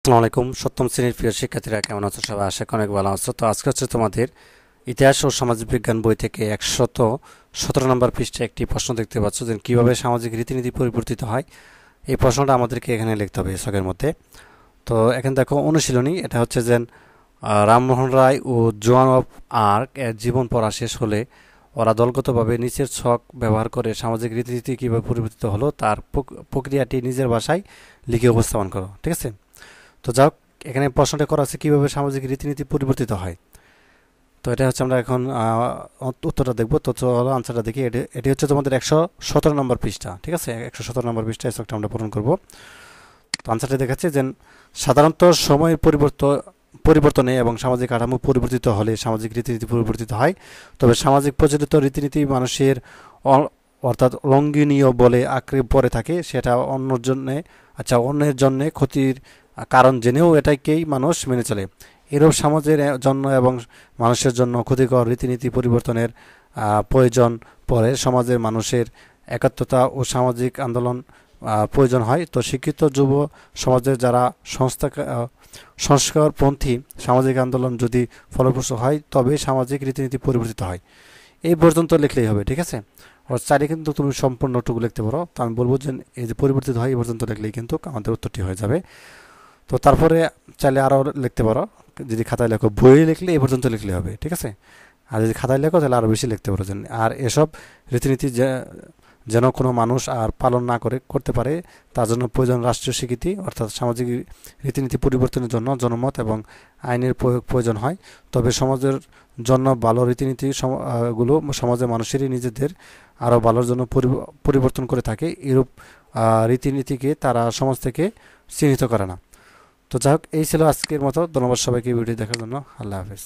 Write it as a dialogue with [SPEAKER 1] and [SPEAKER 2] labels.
[SPEAKER 1] আসসালামু আলাইকুম। সপ্তম শ্রেণীর প্রিয় শিক্ষার্থীরা কেমন আছো? সবাই আশা করি অনেক ভালো আছো। তো আজকে হচ্ছে তোমাদের ইতিহাস ও সামাজিক বিজ্ঞান বই থেকে 117 নম্বর পৃষ্ঠায় একটি প্রশ্ন দেখতে পাচ্ছ যে কিভাবে সামাজিক রীতিনীতি পরিবর্তিত হয়। এই প্রশ্নটা আমাদেরকে এখানে লিখতে হবে ছকের মধ্যে। তো এখানে দেখো অনুশীলনী, এটা হচ্ছে যে রামমোহন রায় ও জোয়ান অফ আর্ক এর জীবন পড়া শেষ হলে ওরা দলগতভাবে নিচের ছক ব্যবহার করে সামাজিক রীতিনীতি কীভাবে পরিবর্তিত হলো তার প্রক্রিয়াটি নিজের ভাষায় লিখে উপস্থাপন করো। ঠিক আছে? তো যাই হোক, এখানে প্রশ্নটা করা আছে কিভাবে সামাজিক রীতিনীতি পরিবর্তিত হয়। তো এটা হচ্ছে আমরা এখন উত্তরটা দেখবো। তো চলো আনসারটা দেখি। এটি হচ্ছে তোমাদের 117 নম্বর পৃষ্ঠা। ঠিক আছে, 117 নম্বর পৃষ্ঠা এই ছকটা আমরা পূরণ করবো। তো আনসারটা দেখাচ্ছে যে সাধারণত সময়ের পরিবর্তনে এবং সামাজিক কাঠামো পরিবর্তিত হলে সামাজিক রীতিনীতি পরিবর্তিত হয়। তবে সামাজিক প্রচলিত রীতিনীতি মানুষের অর্থাৎ অলঙ্ঘনীয় বলে আঁকড়ে পড়ে থাকে, সেটা অন্যের জন্য ক্ষতির কারণ জেনেও এটাকেই মানুষ মেনে চলে। এরূপ সমাজের জন্য এবং মানুষের জন্য ক্ষতিকর রীতিনীতি পরিবর্তনের প্রয়োজন পড়ে সমাজের মানুষের একাত্মতা ও সামাজিক আন্দোলন প্রয়োজন হয়। তো শিক্ষিত যুব সমাজের যারা সংস্কারপন্থী সামাজিক আন্দোলন যদি ফলপ্রসূ হয় তবে সামাজিক রীতিনীতি পরিবর্তিত হয়। এই পর্যন্ত লিখলেই হবে। ঠিক আছে, আর চাইলে কিন্তু তুমি সম্পূর্ণটুকু লিখতে পারো। তো আমি বলবো যে এই যে পরিবর্তিত হয় এই পর্যন্ত লিখলেই কিন্তু আমাদের উত্তরটি হয়ে যাবে। তো তারপরে চাইলে আরও লিখতে পারো। যদি খাতায় লেখো, বই লিখলে এই পর্যন্ত লিখলে হবে। ঠিক আছে, আর যদি খাতায় লেখো তাহলে আরও বেশি লিখতে পারো। আর এসব রীতিনীতি যেন কোনো মানুষ আর পালন না করতে পারে তার জন্য প্রয়োজন রাষ্ট্রীয় স্বীকৃতি, অর্থাৎ সামাজিক রীতিনীতি পরিবর্তনের জন্য জনমত এবং আইনের প্রয়োজন হয়। তবে সমাজের জন্য ভালো রীতিনীতি গুলো সমাজের মানুষেরই নিজেদের আরও ভালোর জন্য পরিবর্তন করে থাকে। এরূপ রীতিনীতিকে তারা সমাজ থেকে চিহ্নিত করে না। তো যাই হোক, এই ছিল আজকের মতো। ধন্যবাদ সবাইকে ভিডিও দেখার জন্য। আল্লাহ হাফেজ।